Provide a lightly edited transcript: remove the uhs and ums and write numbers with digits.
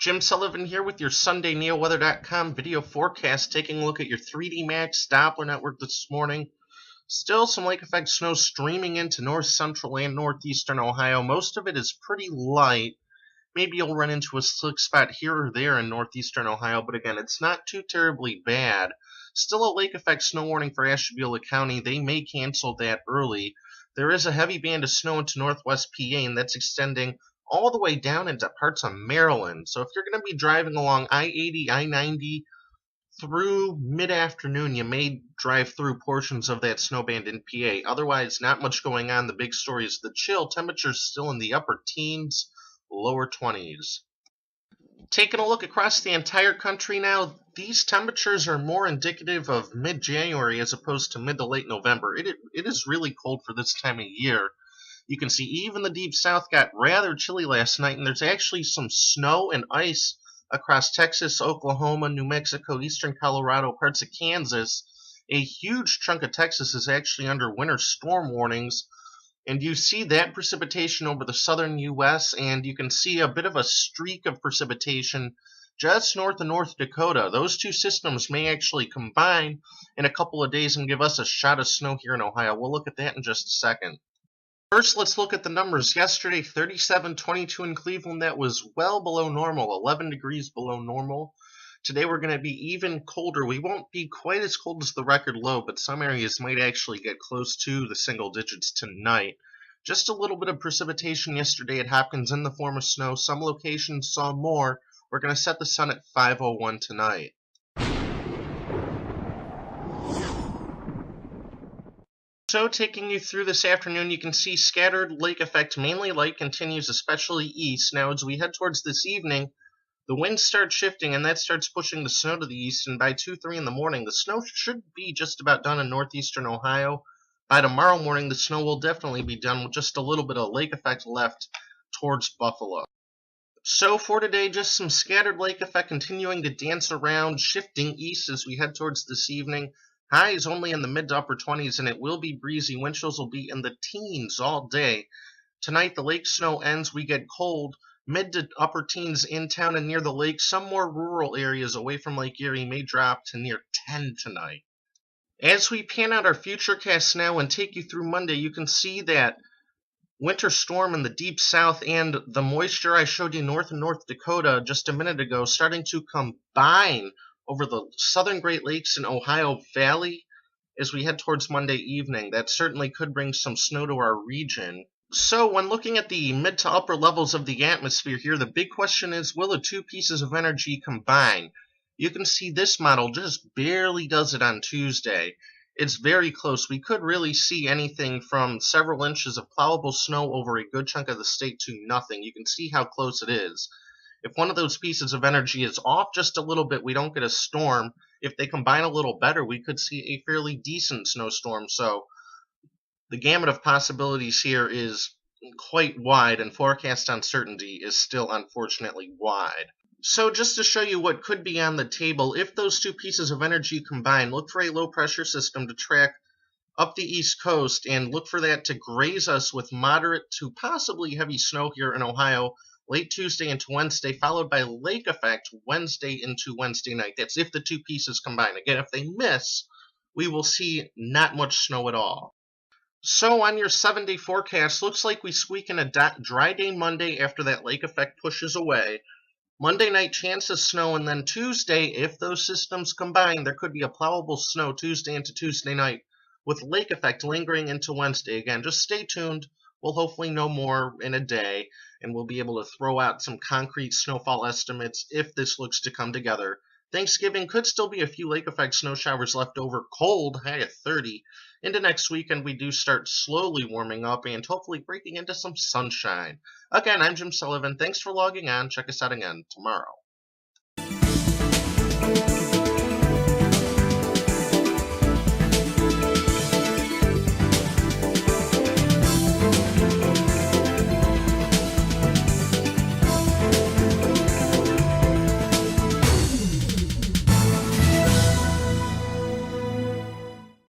Jim Sullivan here with your Sunday NeoWeather.com video forecast, taking a look at your 3D Max Doppler network this morning. Still some lake effect snow streaming into north central and northeastern Ohio. Most of it is pretty light. Maybe you'll run into a slick spot here or there in northeastern Ohio, but again, it's not too terribly bad. Still a lake effect snow warning for Ashtabula County. They may cancel that early. There is a heavy band of snow into northwest PA, and that's extending all the way down into parts of Maryland. So if you're going to be driving along I-80, I-90 through mid-afternoon, you may drive through portions of that snow band in PA. Otherwise, not much going on. The big story is the chill. Temperatures still in the upper teens, lower 20s. Taking a look across the entire country now, these temperatures are more indicative of mid-January as opposed to mid to late November. It is really cold for this time of year. You can see even the deep south got rather chilly last night, and there's actually some snow and ice across Texas, Oklahoma, New Mexico, eastern Colorado, parts of Kansas. A huge chunk of Texas is actually under winter storm warnings. And you see that precipitation over the southern U.S., and you can see a bit of a streak of precipitation just north of North Dakota. Those two systems may actually combine in a couple of days and give us a shot of snow here in Ohio. We'll look at that in just a second. First, let's look at the numbers. Yesterday, 37.22 in Cleveland. That was well below normal, 11 degrees below normal. Today we're going to be even colder. We won't be quite as cold as the record low, but some areas might actually get close to the single digits tonight. Just a little bit of precipitation yesterday at Hopkins in the form of snow. Some locations saw more. We're going to set the sun at 5:01 tonight. So taking you through this afternoon, you can see scattered lake effect, mainly light, continues, especially east. Now as we head towards this evening, the winds start shifting, and that starts pushing the snow to the east, and by 2, 3 in the morning, the snow should be just about done in northeastern Ohio. By tomorrow morning, the snow will definitely be done with just a little bit of lake effect left towards Buffalo. So for today, just some scattered lake effect continuing to dance around, shifting east as we head towards this evening. Highs only in the mid to upper 20s, and it will be breezy. Wind chills will be in the teens all day. Tonight, the lake snow ends. We get cold. Mid to upper teens in town and near the lake. Some more rural areas away from Lake Erie may drop to near 10 tonight. As we pan out our futurecast now and take you through Monday, you can see that winter storm in the deep south and the moisture I showed you north of North Dakota just a minute ago starting to combine over the southern Great Lakes and Ohio Valley as we head towards Monday evening. That certainly could bring some snow to our region. So when looking at the mid to upper levels of the atmosphere here, the big question is, will the two pieces of energy combine? You can see this model just barely does it on Tuesday. It's very close. We could really see anything from several inches of plowable snow over a good chunk of the state to nothing. You can see how close it is. If one of those pieces of energy is off just a little bit, we don't get a storm. If they combine a little better, we could see a fairly decent snowstorm. So the gamut of possibilities here is quite wide, and forecast uncertainty is still unfortunately wide. So just to show you what could be on the table, if those two pieces of energy combine, look for a low pressure system to track up the east coast and look for that to graze us with moderate to possibly heavy snow here in Ohio late Tuesday into Wednesday, followed by lake effect Wednesday into Wednesday night. That's if the two pieces combine. Again, if they miss, we will see not much snow at all. So on your 7-day forecast, looks like we squeak in a dry day Monday after that lake effect pushes away. Monday night, chance of snow, and then Tuesday, if those systems combine, there could be a plowable snow Tuesday into Tuesday night with lake effect lingering into Wednesday. Again, just stay tuned. We'll hopefully know more in a day, and we'll be able to throw out some concrete snowfall estimates if this looks to come together. Thanksgiving could still be a few lake effect snow showers left over. Cold, high at 30. Into next weekend, we do start slowly warming up and hopefully breaking into some sunshine. Again, I'm Jim Sullivan. Thanks for logging on. Check us out again tomorrow.